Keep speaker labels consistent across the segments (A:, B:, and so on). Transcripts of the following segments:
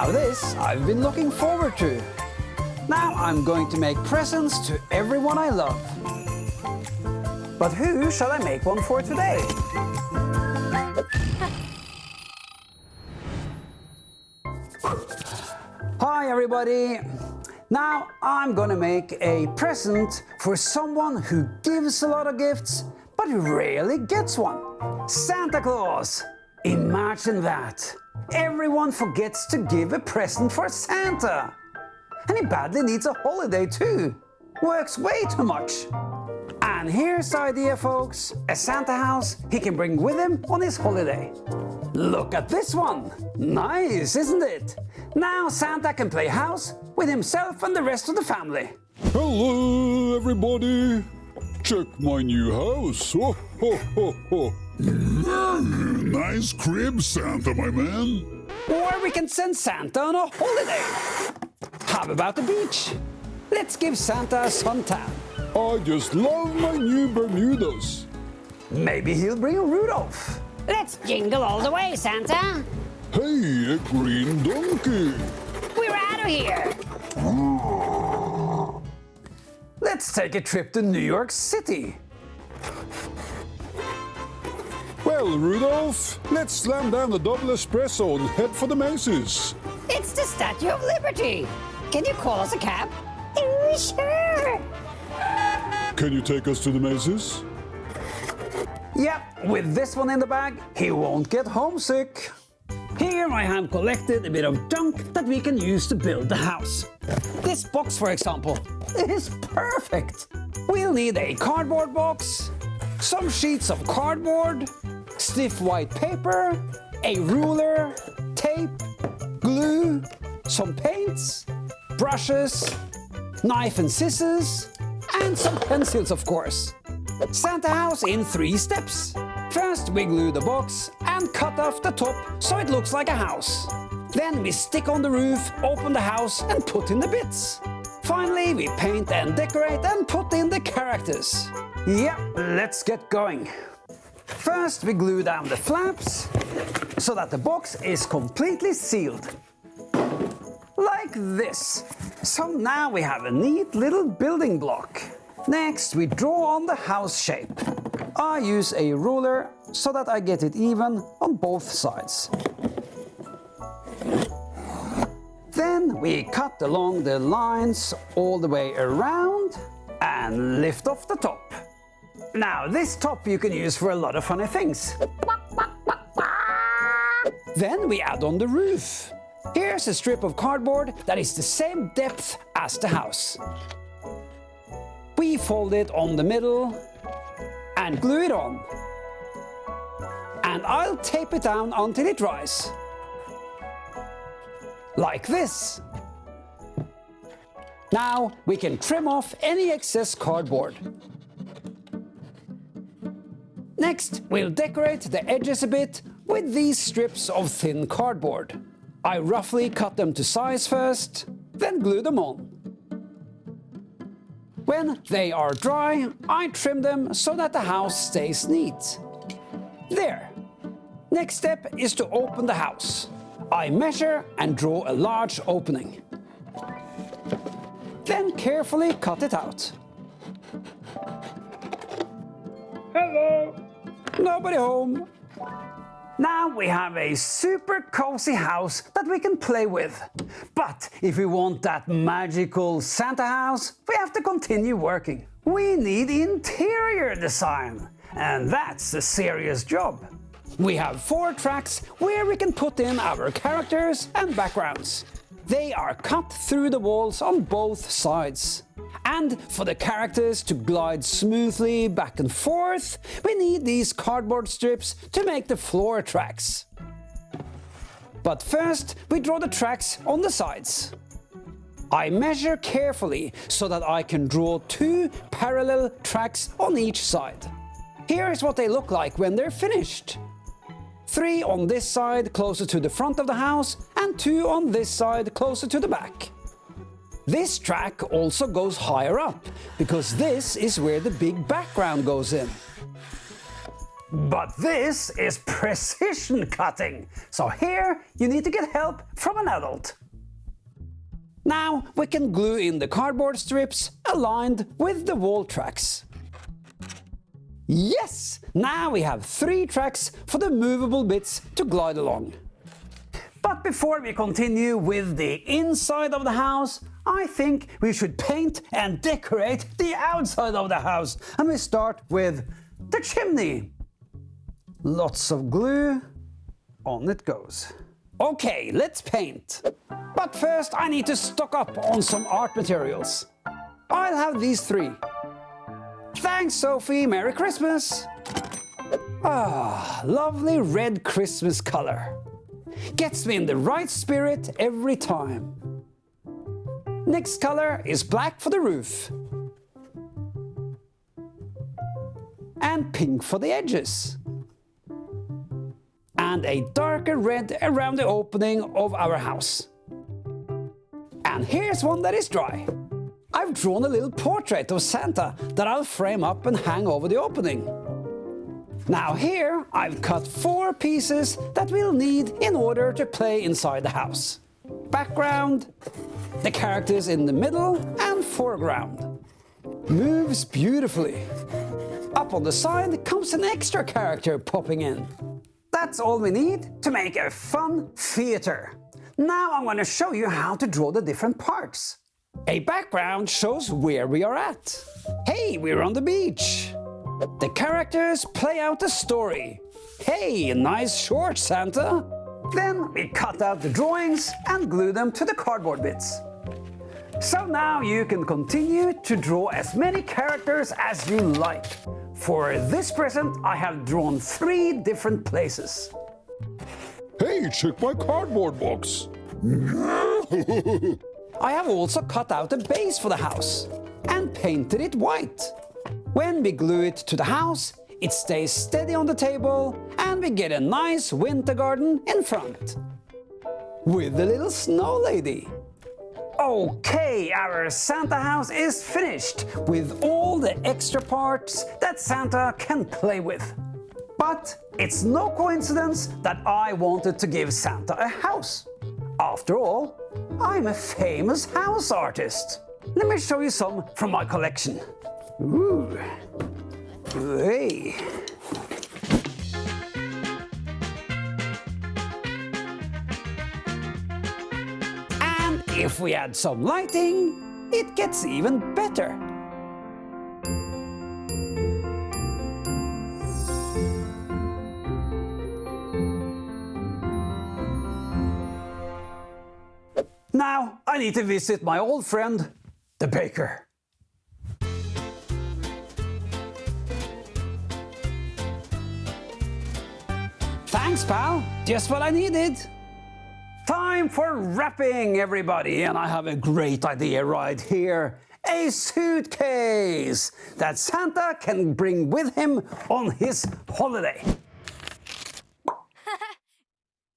A: Now this I've been looking forward to. Now I'm going to make presents to everyone I love. But who shall I make one for today? Hi everybody! Now I'm gonna make a present for someone who gives a lot of gifts, but who rarely gets one. Santa Claus! Imagine that! Everyone forgets to give a present for Santa! And he badly needs a holiday too! Works way too much! And here's the idea, folks. A Santa house he can bring with him on his holiday. Look at this one! Nice, isn't it? Now Santa can play house with himself and the rest of the family.
B: Hello, everybody! Check my new house! Ho, ho, ho, ho. Nice crib, Santa, my man!
A: Or we can send Santa on a holiday. How about the beach? Let's give Santa a suntan.
B: I just love my new Bermudas.
A: Maybe he'll bring Rudolph.
C: Let's jingle all the way, Santa.
B: Hey, a green donkey!
C: We're out of here.
A: Let's take a trip to New York City.
B: Well, Rudolph, let's slam down the double espresso and head for the Macy's.
C: It's the Statue of Liberty. Can you call us a cab? Sure.
B: Can you take us to the Macy's?
A: Yep, with this one in the bag, he won't get homesick. Here I have collected a bit of junk that we can use to build the house. This box, for example, is perfect. We'll need a cardboard box, some sheets of cardboard, stiff white paper, a ruler, tape, glue, some paints, brushes, knife and scissors, and some pencils, of course. Santa house in 3 steps. First we glue the box and cut off the top so it looks like a house. Then we stick on the roof, open the house and put in the bits. Finally we paint and decorate and put in the characters. Yeah, let's get going. First we glue down the flaps so that the box is completely sealed. Like this. So now we have a neat little building block. Next we draw on the house shape. I use a ruler so that I get it even on both sides. Then we cut along the lines all the way around and lift off the top. Now this top you can use for a lot of funny things. Then we add on the roof. Here's a strip of cardboard that is the same depth as the house. We fold it on the middle and glue it on. And I'll tape it down until it dries. Like this. Now we can trim off any excess cardboard. Next, we'll decorate the edges a bit with these strips of thin cardboard. I roughly cut them to size first, then glue them on. When they are dry, I trim them so that the house stays neat. There. Next step is to open the house. I measure and draw a large opening. Then carefully cut it out. Hello! Nobody home. Now we have a super cozy house that we can play with. But if we want that magical Santa house, we have to continue working. We need interior design, and that's a serious job. We have 4 tracks where we can put in our characters and backgrounds. They are cut through the walls on both sides. And for the characters to glide smoothly back and forth, we need these cardboard strips to make the floor tracks. But first, we draw the tracks on the sides. I measure carefully so that I can draw 2 parallel tracks on each side. Here is what they look like when they're finished. 3 on this side closer to the front of the house and 2 on this side closer to the back. This track also goes higher up, because this is where the big background goes in. But this is precision cutting, so here you need to get help from an adult. Now we can glue in the cardboard strips aligned with the wall tracks. Yes! Now we have 3 tracks for the movable bits to glide along. But before we continue with the inside of the house, I think we should paint and decorate the outside of the house. And we start with the chimney. Lots of glue. On it goes. Okay, let's paint. But first I need to stock up on some art materials. I'll have these 3. Thanks, Sophie. Merry Christmas. Ah, lovely red Christmas color. Gets me in the right spirit every time. Next color is black for the roof. And pink for the edges. And a darker red around the opening of our house. And here's one that is dry. I've drawn a little portrait of Santa that I'll frame up and hang over the opening. Now here I've cut 4 pieces that we'll need in order to play inside the house. Background, the characters in the middle, and foreground. Moves beautifully. Up on the side comes an extra character popping in. That's all we need to make a fun theater. Now I'm going to show you how to draw the different parts. A background shows where we are at. Hey, we're on the beach. The characters play out the story. Hey, nice short, Santa. Then we cut out the drawings and glue them to the cardboard bits. So now you can continue to draw as many characters as you like. For this present, I have drawn 3 different places.
B: Hey, check my cardboard box.
A: I have also cut out a base for the house and painted it white. When we glue it to the house, it stays steady on the table and we get a nice winter garden in front. With the little snow lady. Okay, our Santa house is finished with all the extra parts that Santa can play with. But it's no coincidence that I wanted to give Santa a house. After all, I'm a famous house artist. Let me show you some from my collection. Ooh. Hey. And if we add some lighting, it gets even better. Now I need to visit my old friend, the baker. Thanks, pal. Just what I needed. Time for wrapping, everybody. And I have a great idea right here. A suitcase that Santa can bring with him on his holiday.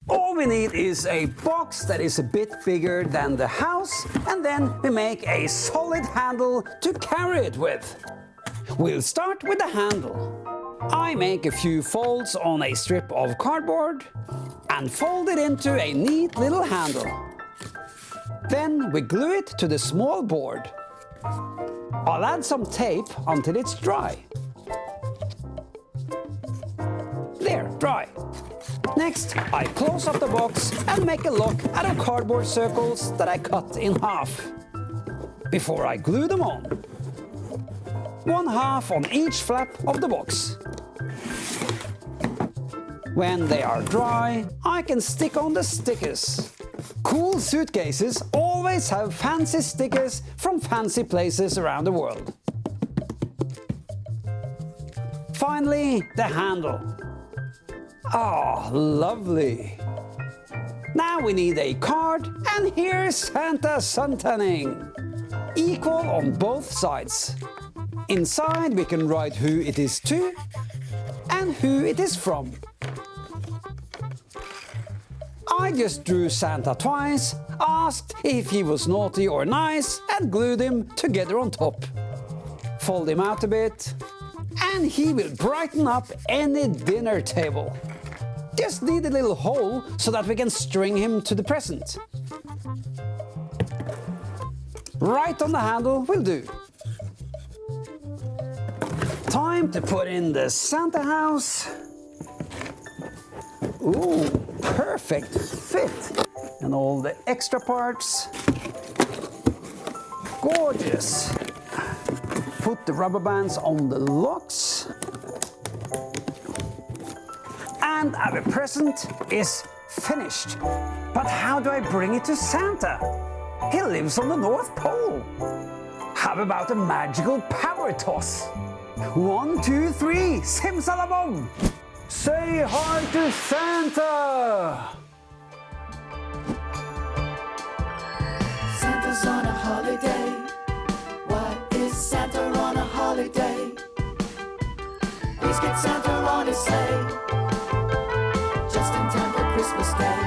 A: All we need is a box that is a bit bigger than the house, and then we make a solid handle to carry it with. We'll start with the handle. I make a few folds on a strip of cardboard and fold it into a neat little handle. Then we glue it to the small board. I'll add some tape until it's dry. There, dry. Next, I close up the box and make a lock out of cardboard circles that I cut in half. Before I glue them on. 1/2 on each flap of the box. When they are dry, I can stick on the stickers. Cool suitcases always have fancy stickers from fancy places around the world. Finally, the handle. Ah, lovely. Now we need a card, and here's Santa suntanning. Equal on both sides. Inside we can write who it is to and who it is from. I just drew Santa twice, asked if he was naughty or nice, and glued him together on top. Fold him out a bit, and he will brighten up any dinner table. Just need a little hole so that we can string him to the present. Right on the handle will do. Time to put in the Santa house. Ooh, perfect fit. And all the extra parts. Gorgeous. Put the rubber bands on the locks. And our present is finished. But how do I bring it to Santa? He lives on the North Pole. How about a magical power toss? 1, 2, 3, simsalabom! Say hi to Santa!
D: Santa's on a holiday. Why is Santa on a holiday? Please get Santa on his sleigh, just in time for Christmas Day.